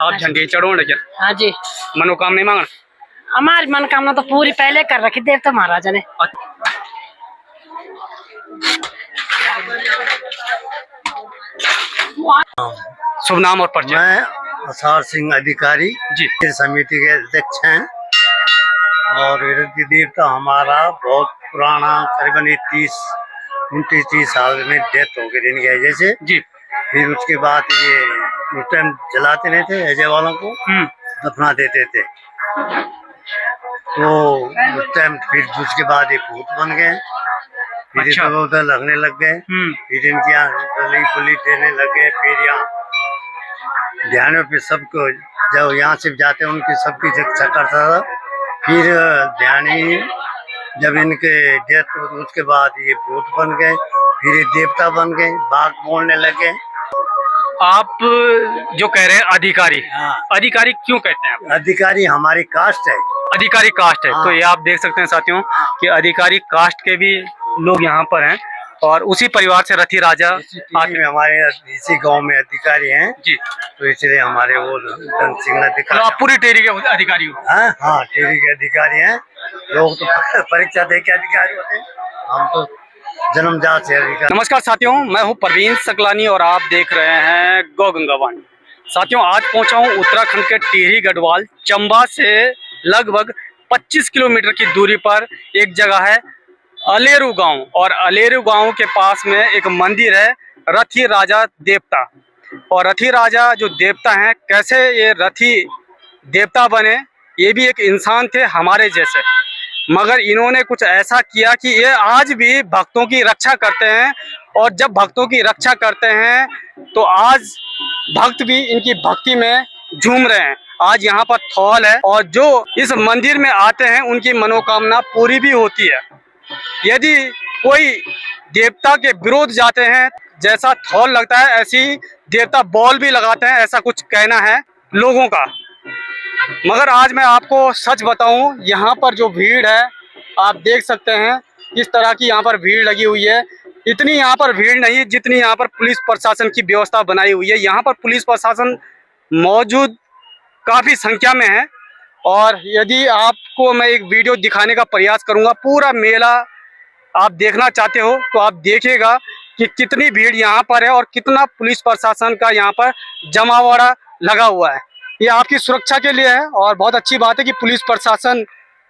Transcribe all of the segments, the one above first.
आप झंडे चढ़ो क्या? हाँ जी। मनोकामना मांगना? हमारी मनोकामना तो पूरी पहले कर रखी देवता महाराजा ने। शुभ नाम और परिचय? मैं असार सिंह अधिकारी जी समिति के अध्यक्ष हैं। और विरति देवता हमारा बहुत पुराना, करीबन 29-30 साल में डेथ हो गई इनकी अजय से। जी। फिर उसके बाद ये उस टाइम जलाते नहीं थे अजय वालों को, दफना देते थे। तो उस टाइम फिर उसके बाद ये भूत बन गए, फिर अच्छा। इधर उधर लगने लग गए। फिर इनके यहाँ गली पुली देने लग गए। फिर यहाँ ध्यानों पे सबको जब यहाँ से जाते उनकी सबकी रक्षा करता था। फिर ध्यानी जब इनके डेथ उसके बाद ये भूत बन गए, फिर ये देवता बन गए, बाघ बोलने लगे। आप जो कह रहे हैं अधिकारी, हाँ। अधिकारी क्यों कहते हैं आप? अधिकारी हमारी कास्ट है। अधिकारी कास्ट है। हाँ। तो ये आप देख सकते हैं साथियों कि अधिकारी कास्ट के भी लोग यहाँ पर हैं और उसी परिवार से रथी राजा में हमारे इसी गांव में अधिकारी हैं जी। तो इसलिए हमारे वो धन सिंह तो अधिकारी। आप पूरी टेरी के अधिकारी हो? हाँ, टेरी के अधिकारी हैं। लोग तो परीक्षा दे के अधिकारी होते हैं, हम तो जन्मजात से अधिकारी। नमस्कार साथियों, मैं हूं प्रवीण सकलानी और आप देख रहे हैं गौ गंगा वाणी। साथियों, आज पहुंचा हूं उत्तराखंड के टिहरी गढ़वाल चंबा से लगभग 25 किलोमीटर की दूरी पर एक जगह है अलेरू गांव, और अलेरू गांव के पास में एक मंदिर है रथी राजा देवता। और रथी राजा जो देवता हैं, कैसे ये रथी देवता बने, ये भी एक इंसान थे हमारे जैसे, मगर इन्होंने कुछ ऐसा किया कि ये आज भी भक्तों की रक्षा करते हैं। और जब भक्तों की रक्षा करते हैं तो आज भक्त भी इनकी भक्ति में झूम रहे हैं। आज यहाँ पर थौल है और जो इस मंदिर में आते हैं उनकी मनोकामना पूरी भी होती है। यदि कोई देवता के विरोध जाते हैं, जैसा थौल लगता है ऐसी देवता बॉल भी लगाते हैं, ऐसा कुछ कहना है लोगों का। मगर आज मैं आपको सच बताऊं, यहाँ पर जो भीड़ है आप देख सकते हैं किस तरह की यहाँ पर भीड़ लगी हुई है। इतनी यहाँ पर भीड़ नहीं जितनी यहाँ पर पुलिस प्रशासन की व्यवस्था बनाई हुई है। यहाँ पर पुलिस प्रशासन मौजूद काफ़ी संख्या में है। और यदि आपको मैं एक वीडियो दिखाने का प्रयास करूँगा, पूरा मेला आप देखना चाहते हो तो आप देखिएगा कि कितनी भीड़ यहाँ पर है और कितना पुलिस प्रशासन का यहाँ पर जमावड़ा लगा हुआ है। ये आपकी सुरक्षा के लिए है और बहुत अच्छी बात है कि पुलिस प्रशासन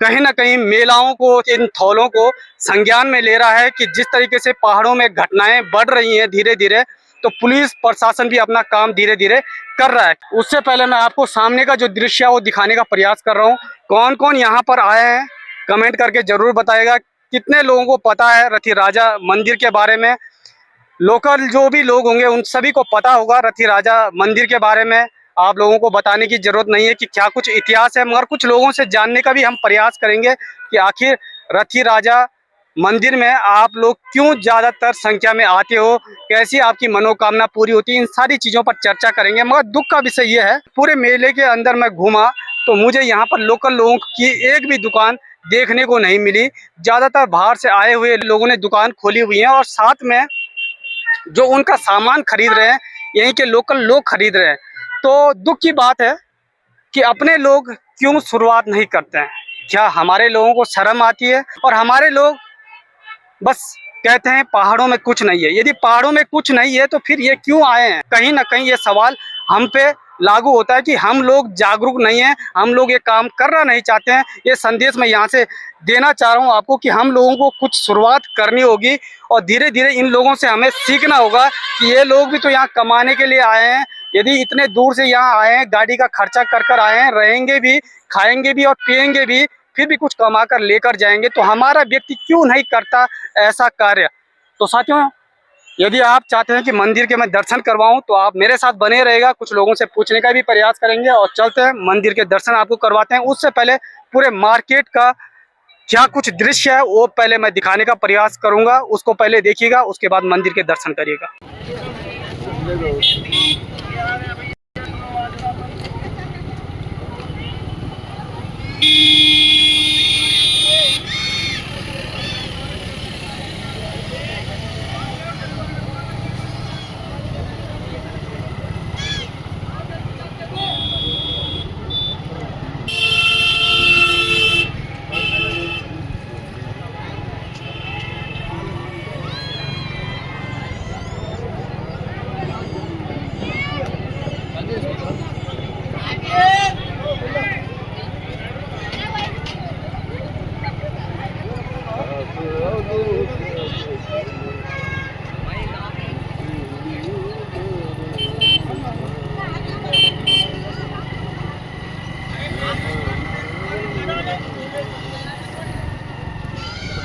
कहीं ना कहीं मेलाओं को, इन थौलों को संज्ञान में ले रहा है कि जिस तरीके से पहाड़ों में घटनाएं बढ़ रही हैं धीरे धीरे, तो पुलिस प्रशासन भी अपना काम धीरे धीरे कर रहा है। उससे पहले मैं आपको सामने का जो दृश्य है वो दिखाने का प्रयास कर रहा हूँ। कौन कौन यहाँ पर आए हैं कमेंट करके जरूर बताएगा। कितने लोगों को पता है रथी राजा मंदिर के बारे में? लोकल जो भी लोग होंगे उन सभी को पता होगा रथी राजा मंदिर के बारे में। आप लोगों को बताने की जरूरत नहीं है कि क्या कुछ इतिहास है, मगर कुछ लोगों से जानने का भी हम प्रयास करेंगे कि आखिर रथी राजा मंदिर में आप लोग क्यों ज़्यादातर संख्या में आते हो, कैसी आपकी मनोकामना पूरी होती है, इन सारी चीज़ों पर चर्चा करेंगे। मगर दुख का विषय ये है, पूरे मेले के अंदर मैं घूमा तो मुझे यहाँ पर लोकल लोगों की एक भी दुकान देखने को नहीं मिली। ज़्यादातर बाहर से आए हुए लोगों ने दुकान खोली हुई है और साथ में जो उनका सामान खरीद रहे हैं यहीं के लोकल लोग खरीद रहे हैं। तो दुख की बात है कि अपने लोग क्यों शुरुआत नहीं करते हैं। क्या हमारे लोगों को शर्म आती है? और हमारे लोग बस कहते हैं पहाड़ों में कुछ नहीं है। यदि पहाड़ों में कुछ नहीं है तो फिर ये क्यों आए हैं? कहीं ना कहीं ये सवाल हम पे लागू होता है कि हम लोग जागरूक नहीं हैं, हम लोग ये काम करना नहीं चाहते हैं। ये संदेश मैं यहाँ से देना चाह रहा हूँ आपको कि हम लोगों को कुछ शुरुआत करनी होगी और धीरे धीरे इन लोगों से हमें सीखना होगा कि ये लोग भी तो यहाँ कमाने के लिए आए हैं। यदि इतने दूर से यहाँ आए हैं, गाड़ी का खर्चा कर कर आए हैं, रहेंगे भी, खाएंगे भी और पिएंगे भी, फिर भी कुछ कमा कर लेकर जाएंगे, तो हमारा व्यक्ति क्यों नहीं करता ऐसा कार्य? तो साथियों, यदि आप चाहते हैं कि मंदिर के मैं दर्शन करवाऊं तो आप मेरे साथ बने रहेगा। कुछ लोगों से पूछने का भी प्रयास करेंगे और चलते हैं मंदिर के दर्शन आपको करवाते हैं। उससे पहले पूरे मार्केट का क्या कुछ दृश्य है वो पहले मैं दिखाने का प्रयास करूंगा, उसको पहले देखिएगा, उसके बाद मंदिर के दर्शन करिएगा।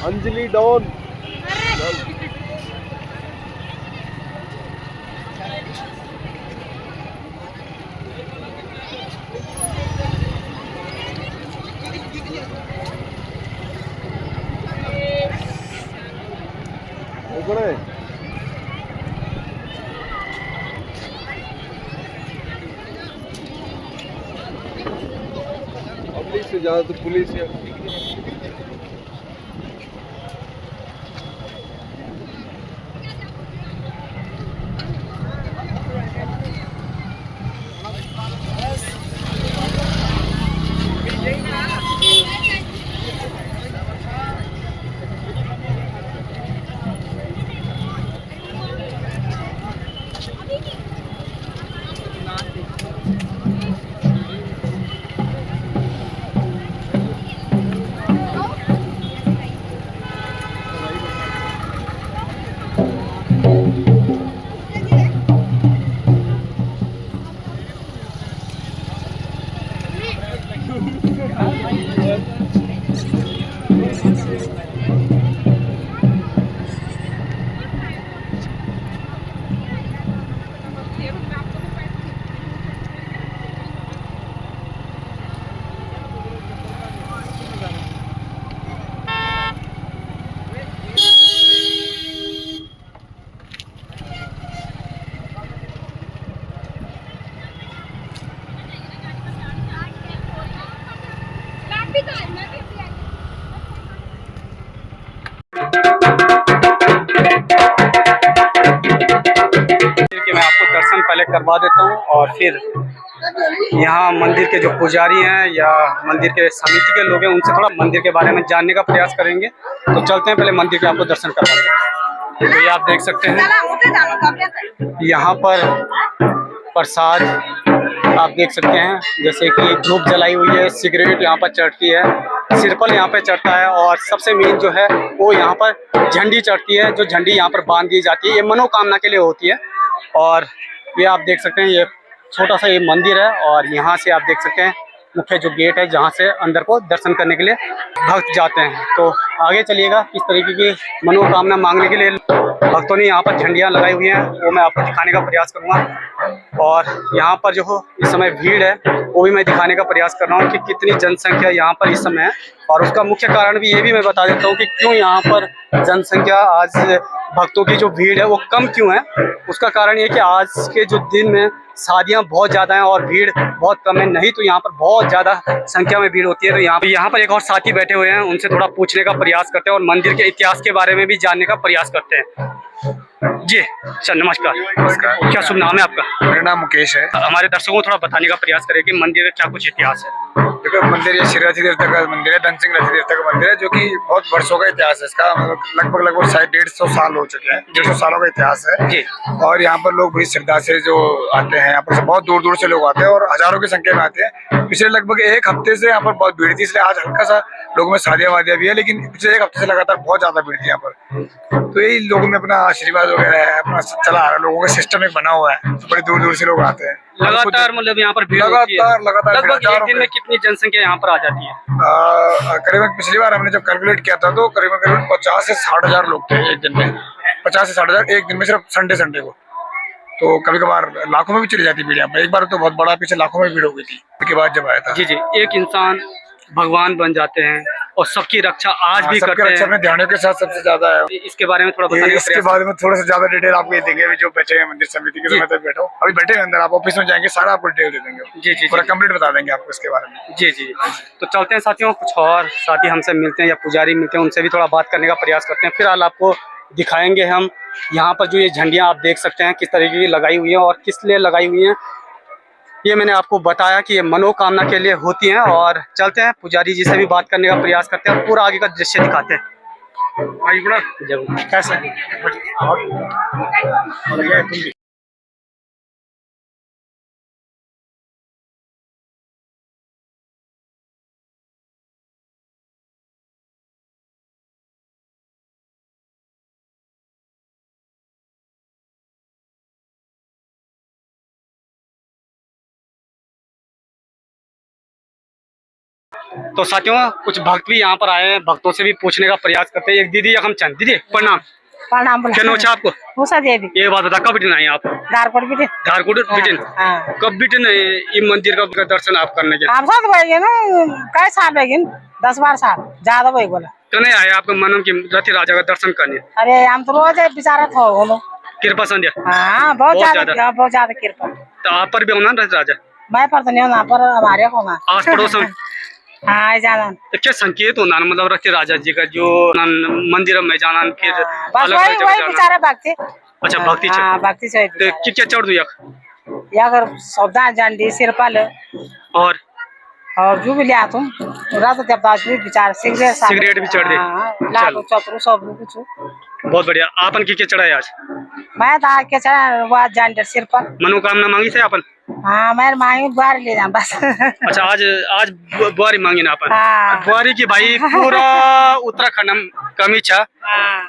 अंजलि डॉन। पब्लिक से ज्यादा तो पुलिस है। कि मैं आपको दर्शन पहले करवा देता हूँ और फिर यहाँ मंदिर के जो पुजारी हैं या मंदिर के समिति के लोग हैं उनसे थोड़ा मंदिर के बारे में जानने का प्रयास करेंगे। तो चलते हैं, पहले मंदिर के आपको दर्शन करवाते हैं। तो ये आप देख सकते हैं यहाँ पर प्रसाद आप देख सकते हैं, जैसे कि धूप जलाई हुई है, सिगरेट यहाँ पर चढ़ती है, सिरपल यहाँ पे चढ़ता है और सबसे मेन जो है वो यहाँ पर झंडी चढ़ती है, जो झंडी यहाँ पर बांध दी जाती है। ये मनोकामना के लिए होती है। और ये आप देख सकते हैं, ये छोटा सा ये मंदिर है और यहाँ से आप देख सकते हैं मुख्य जो गेट है जहाँ से अंदर को दर्शन करने के लिए भक्त जाते हैं। तो आगे चलिएगा, किस तरीके की मनोकामना मांगने के लिए भक्तों ने यहाँ पर झंडियाँ लगाई हुई हैं वो मैं आपको दिखाने का प्रयास करूँगा। और यहाँ पर जो हो इस समय भीड़ है वो भी मैं दिखाने का प्रयास कर रहा हूँ कि कितनी जनसंख्या यहाँ पर इस समय है। और उसका मुख्य कारण भी ये भी मैं बता देता हूँ कि क्यों यहाँ पर जनसंख्या आज भक्तों की जो भीड़ है वो कम क्यों है। उसका कारण ये कि आज के जो दिन में शादियाँ बहुत ज़्यादा हैं और भीड़ बहुत कम है, नहीं तो यहाँ पर बहुत ज़्यादा संख्या में भीड़ होती है। तो यहाँ पर एक और साथी बैठे हुए हैं, उनसे थोड़ा पूछने का प्रयास करते हैं और मंदिर के इतिहास के बारे में भी जानने का प्रयास करते हैं। जी सर नमस्कार। नमस्कार। क्या शुभ नाम है आपका? मेरा नाम मुकेश है। हमारे दर्शकों को थोड़ा बताने का प्रयास करें कि मंदिर का क्या कुछ इतिहास है। देखो मंदिर ये श्री रथी देवता का मंदिर है, धन सिंह रथी देवता का मंदिर है, जो कि बहुत वर्षों का इतिहास है। इसका लगभग शायद 150 साल हो चुके हैं, 150 सालों का इतिहास है जी। और यहाँ पर लोग बड़ी श्रद्धा से जो आते हैं, यहाँ पर बहुत दूर दूर से लोग आते हैं और हजारों की संख्या में आते हैं। पिछले लगभग एक हफ्ते से यहाँ पर बहुत भीड़ थी, इसलिए आज हल्का सा लोगों में शादियां वादियां भी है, लेकिन पिछले एक हफ्ते से लगातार बहुत ज्यादा भीड़ थी यहाँ पर। तो यही लोगों में अपना आशीर्वाद वगैरह है, अपना चला आ रहा है, लोगों का सिस्टम एक बना हुआ है, तो बड़े दूर दूर से लोग आते हैं लगातार। मतलब यहाँ पर भीड़ लगातार लगभग एक दिन में कितनी जनसंख्या यहाँ पर आ जाती है? करीबन पिछली बार हमने जब कैलकुलेट किया था तो करीबन 50 से 60 हजार लोग थे एक दिन में। 50 से 60 हजार एक दिन में, सिर्फ संडे को। तो कभी कभार लाखों में भी चली जाती भीड़ यहाँ पर। एक बार तो बहुत बड़ा पीछे लाखों में भीड़ हो गई थी उसके बाद जब आया था। जी जी, एक इंसान भगवान बन जाते हैं और सबकी रक्षा आज भी करते हैं। अपने ध्यानों के साथ सबसे ज्यादा है। इसके बारे में थोड़ा बताने इसके बारे में थोड़ा सा ज्यादा डिटेल आपको ये देंगे, जो बैठे हैं मंदिर समिति के, मैं बैठा हूँ अभी, बैठे हैं अंदर, आप ऑफिस में जाएंगे सारा आपको डिटेल दे देंगे। जी जी, पूरा कंप्लीट बता देंगे आपको इसके बारे में। जी जी, तो चलते हैं साथियों, कुछ और साथी हमसे मिलते हैं या पुजारी मिलते हैं, उनसे भी थोड़ा बात करने का प्रयास करते हैं। फिलहाल आपको दिखाएंगे हम यहाँ पर जो ये झंडियाँ आप देख सकते हैं किस तरीके की लगाई हुई हैं और किस लिए लगाई हुई हैं, ये मैंने आपको बताया कि ये मनोकामना के लिए होती हैं। और चलते हैं पुजारी जी से भी बात करने का प्रयास करते हैं और पूरा आगे का दृश्य दिखाते हैं। कैसा है? तो साथियों कुछ भक्त भी यहाँ पर आए हैं, भक्तों से भी पूछने का प्रयास करते हैं। एक दीदी हम चंद दीदी प्रणाम, प्रणाम क्या नाम है आपको? उषा देवी, ये बात बता, कब बिटिन आई आप? धारकोट भी धारकोट बिटिन? कब बिटिन ये मंदिर का दर्शन आप करने के? आप साथ भाई ना कई साल भाई 10-12 साल ज्यादा भाई बोला कने आए आपके मन की रथी राजा का दर्शन करने? अरे हम तो रोज विचारत हो बोलो कृपा संध्या? हाँ बहुत ज्यादा कृपा। तो आप पर भी होना रथ राजा? मैं पर तो नहीं होना, पर हमारे होना आस पड़ोस में? हाँ जाना। तो क्या संकेत होना मतलब रथी राजा जी का जो मंदिर में जाना फिर बस अलग वही जगह वही जाना? बेचारा भक्ति। अच्छा भक्ति हाँ चाहिए। भक्ति चाहिए। तो क्या चढ़ दू या अगर सौदा जान सिरपल और जो भी लिया तुम रात देवता भी बेचारा सिगरेट भी चढ़ दे। लाख चतुर सब कुछ। बहुत बढ़िया। आपन की क्या चढ़ाए आज? मैं तो के चढ़ा वो जान सिरपल मनोकामना मांगी थे आपन? हाँ मैं मांगी बुआरी ले जा बस। अच्छा आज बुआरी मांगी ना आपन? हाँ। बुआरी की भाई पूरा उत्तराखंड में कमी छा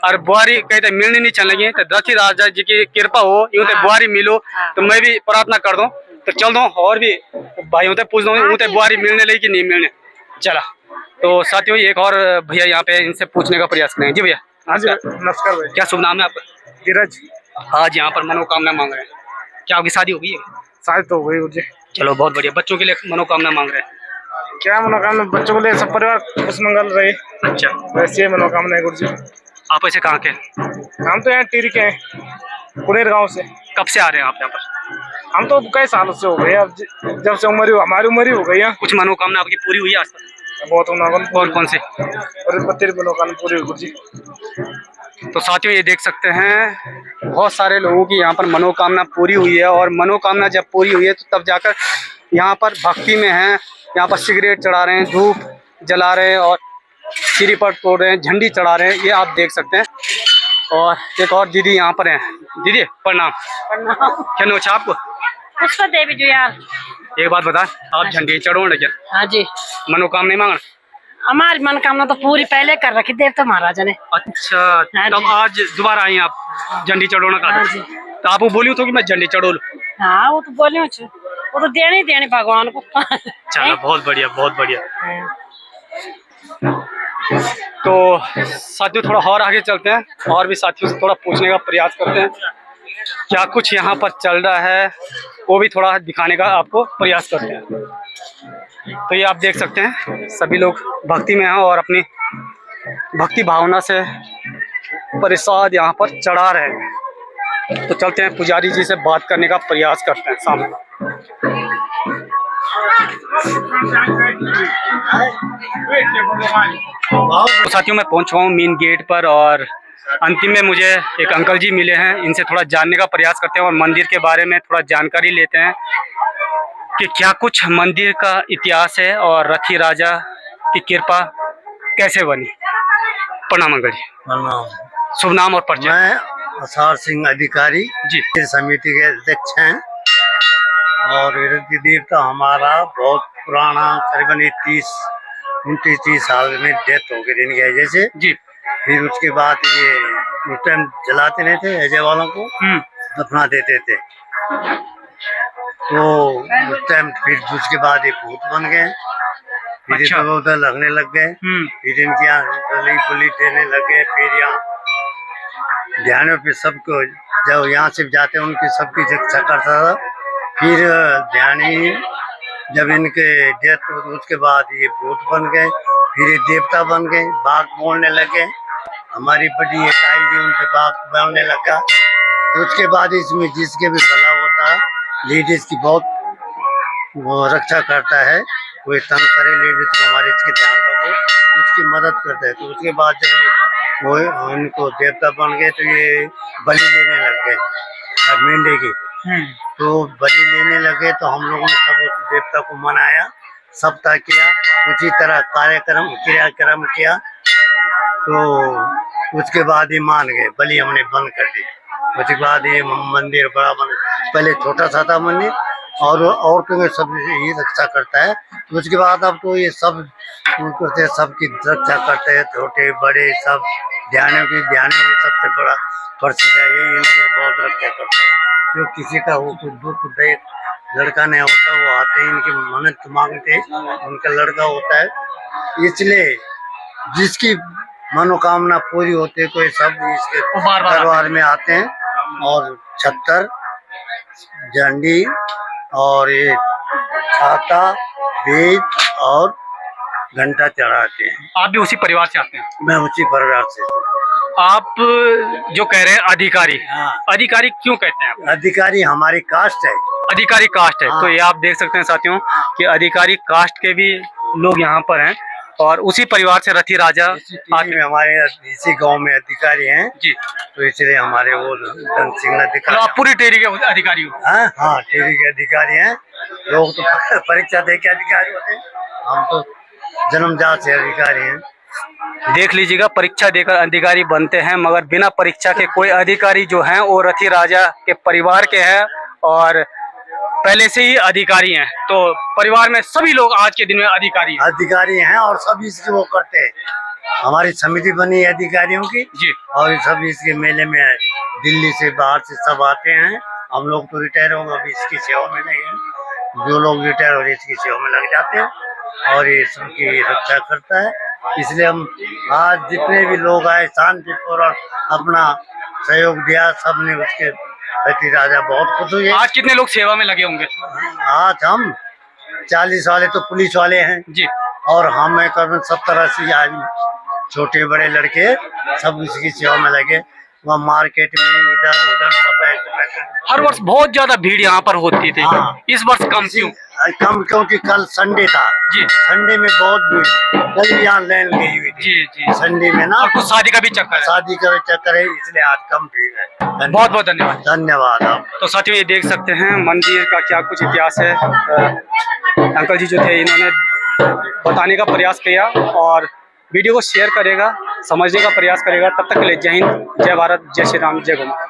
और बुआरी कहते मिलने नहीं चल लगी। तो रथी राजा जी की कृपा हो यूं तो बुआरी मिलो तो मैं भी प्रार्थना कर दूं तो चल दो और भी भाइयों से पूछ दो ऊँते बुआरी मिलने लगी कि नहीं मिलने। चला तो साथियों एक और भैया यहाँ पे इनसे पूछने का प्रयास करें। जी भैया नमस्कार भाई। क्या शुभ नाम है आपका? धीरज। आज यहाँ पर मनोकामना मांग रहे हैं, क्या आपकी शादी हो गई है? शादी तो हो गई मुझे। चलो बहुत बढ़िया। बच्चों के लिए मनोकामना मांग रहे हैं, क्या मनोकामना? बच्चों को लिए सब परिवार खुश मंगल रहे। अच्छा वैसे मनोकामना है गुरु जी। आप ऐसे कहाँ के? हम तो यहाँ टिहरी के हैं, कुनेर गांव से। कब से आ रहे हैं आप यहाँ पर? हम तो कई सालों से हो गए, अब जब से हमारी उम्र ही हो गई है। कुछ मनोकामना आपकी पूरी हुई आज तक? बहुत मनोकामना। कौन सी? और तेरी मनोकामना पूरी हुई गुरु जी। तो साथियों ये देख सकते हैं बहुत सारे लोगों की यहाँ पर मनोकामना पूरी हुई है और मनोकामना जब पूरी हुई है तो तब जाकर यहाँ पर भक्ति में हैं। यहाँ पर सिगरेट चढ़ा रहे हैं, धूप जला रहे हैं और सिरी पर तोड़ रहे हैं, झंडी चढ़ा रहे हैं, ये आप देख सकते हैं। और एक और दीदी यहाँ पर हैं। दीदी प्रणाम, क्या नाम है आपको? पुष्पा देवी जो यार। एक बात बता, आप झंडी चढ़ो ना क्या? हाँ जी। मनोकामना नहीं मांगना? हमारी मनोकामना तो पूरी पहले कर रखी देवता महाराजा ने। अच्छा हाँ तब जी। आज दोबारा आई आप झंडी चढ़ोना का? हाँ जी। तो आपको बोली तो कि मैं झंडी चढ़ो लूं? हाँ वो तो बोली वो तो देनी भगवान को। चलो बहुत बढ़िया बहुत बढ़िया। तो साथियों थोड़ा और आगे चलते हैं और भी साथियों से थोड़ा पूछने का प्रयास करते हैं क्या कुछ यहाँ पर चल रहा है, वो भी थोड़ा दिखाने का आपको प्रयास करते हैं। तो ये आप देख सकते हैं सभी लोग भक्ति में हैं और अपनी भक्ति भावना से प्रसाद यहाँ पर चढ़ा रहे हैं। तो चलते हैं पुजारी जी से बात करने का प्रयास करते हैं सामने। तो साथियों मैं पहुंच चुका हूँ मेन गेट पर और अंतिम में मुझे एक अंकल जी मिले हैं, इनसे थोड़ा जानने का प्रयास करते हैं और मंदिर के बारे में थोड़ा जानकारी लेते हैं कि क्या कुछ मंदिर का इतिहास है और रथी राजा की कृपा कैसे बनी। प्रणाम अंकल जी। प्रणाम। शुभ नाम और परिचय। मैं असार सिंह अधिकारी जी समिति के अध्यक्ष हैं और रथी देवता हमारा बहुत पुराना करीबन 29-30 साल में डेथ हो गई इनकी अजय से। जी। फिर उसके बाद ये उस टाइम जलाते नहीं थे अजय वालों को, दफना देते थे। तो उस टाइम फिर उसके बाद ये भूत बन गए, फिर अच्छा। इधर उधर लगने लग गए, फिर इनके यहाँ गली पुली देने लग गए। फिर यहाँ ध्यानों पे सबको जब यहाँ से जाते उनकी सबकी रक्षा करता था। फिर ध्यानी जब इनके डेथ हो तो उसके बाद ये भूत बन गए, फिर ये देवता बन गए, बाघ बोलने लगे। हमारी बड़ी इकाई जी उनसे बाघ बोलने लगा। तो उसके बाद इसमें जिसके भी भला होता है लेडीज की बहुत वो रक्षा करता है, कोई तंग करे लेडीज को हमारे इसके ध्यान रखो उसकी मदद करता है। तो उसके बाद जब वो उनको देवता बन गए तो ये बलि लेने लग गए मेंढे की। तो बलि लेने लगे तो हम लोगों ने सब उस देवता को मनाया, सप्ताह किया, उसी तरह क्रियाक्रम किया। तो उसके बाद ये मान गए, बलि हमने बंद कर दी। उसके बाद ये मंदिर बड़ा बन, पहले छोटा सा था मंदिर और औरतों के सब ये रक्षा करता है। तो उसके बाद अब तो ये सब करते हैं, सबकी रक्षा करते हैं, छोटे बड़े सब ध्यान में सबसे बड़ा प्रसिद्ध है ये, इनकी बहुत रक्षा करता है। जो किसी का वो कुछ दुख लड़का नहीं होता वो आते हैं, इनकी मन्नत मांगते हैं, उनका लड़का होता है, इसलिए जिसकी मनोकामना पूरी होती है कोई सब इसके वो बार-बार दरबार में आते हैं और छत्तर, झंडी और ये छाता, बेज और घंटा चढ़ाते हैं। आप भी उसी परिवार से आते हैं? मैं उसी परिवार से हूँ। आप जो कह रहे हैं अधिकारी, हाँ। अधिकारी क्यों कहते हैं आप? अधिकारी हमारी कास्ट है। अधिकारी कास्ट है। हाँ। तो ये आप देख सकते हैं साथियों कि अधिकारी कास्ट के भी लोग यहाँ पर हैं और उसी परिवार से रथी राजा आते में हमारे इसी गांव में अधिकारी हैं जी। तो इसलिए हमारे वो धन सिंह तो अधिकारी। आप पूरी टेरी के अधिकारी हो? हाँ, टेरी के अधिकारी हैं। लोग तो परीक्षा दे के अधिकारी होते हैं, हम तो जन्मजात से अधिकारी हैं। देख लीजिएगा, परीक्षा देकर अधिकारी बनते हैं मगर बिना परीक्षा के कोई अधिकारी जो हैं वो रथी राजा के परिवार के हैं और पहले से ही अधिकारी हैं। तो परिवार में सभी लोग आज के दिन में अधिकारी हैं और सब इसकी वो करते हैं। हमारी समिति बनी है अधिकारियों की जी। और सब इसके मेले में दिल्ली से बाहर से सब आते हैं। हम लोग तो रिटायर हो गए, अभी इसकी सेवा में नहीं है। जो लोग रिटायर हो गए इसकी सेवा में लग जाते हैं और ये सबकी रक्षा करता है। इसलिए हम आज जितने भी लोग आए शांतिपूर्वक अपना सहयोग दिया, सबने उसके रथी राजा बहुत खुश हुए। आज कितने लोग सेवा में लगे होंगे? आज हम 40 वाले तो पुलिस वाले हैं जी और हम करीबन 70-80 आदमी छोटे बड़े लड़के सब इसकी सेवा में लगे। वहाँ मार्केट में इधर उधर सफाई। हर वर्ष बहुत ज्यादा भीड़ यहाँ पर होती थी। हाँ। इस वर्ष कम क्यों? कम क्योंकि कल संडे था जी। संडे में बहुत भीड़, कल यहाँ लाइन गई हुई थी। जी जी। संडे में ना और कुछ शादी का भी चक्कर है। शादी का चक्कर है इसलिए आज कम भीड़ है। बहुत बहुत धन्यवाद। धन्यवाद आप। तो साथियों ये देख सकते हैं मंदिर का क्या कुछ इतिहास है। अंकल जी जो थे इन्होंने बताने का प्रयास किया और वीडियो को शेयर करेगा, समझने का प्रयास करेगा। तब तक के लिए जय हिंद, जय भारत, जय श्री राम, जय गौ माता।